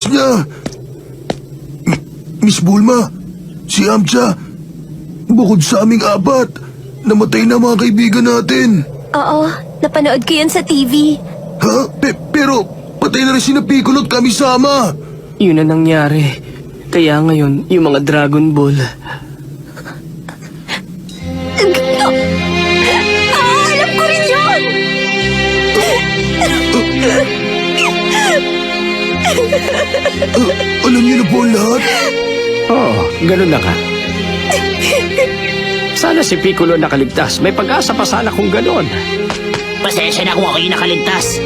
niya. Miss Bulma, si Amcha, bukod sa aming apat, namatay na mga kaibigan natin. Oo, napanood ko yun sa TV. Ha? Pero patay na rin sina Piccolo at Kami-sama. Yun na nangyari. Kaya ngayon, yung mga Dragon Ball. Alam ko rin yun! Alam niyo na po ang lahat? Oo, ganun na ka. Sana si Piccolo nakaligtas. May pag-asa pa sana kung ganun. Pasensya na kung ako'y nakaligtas.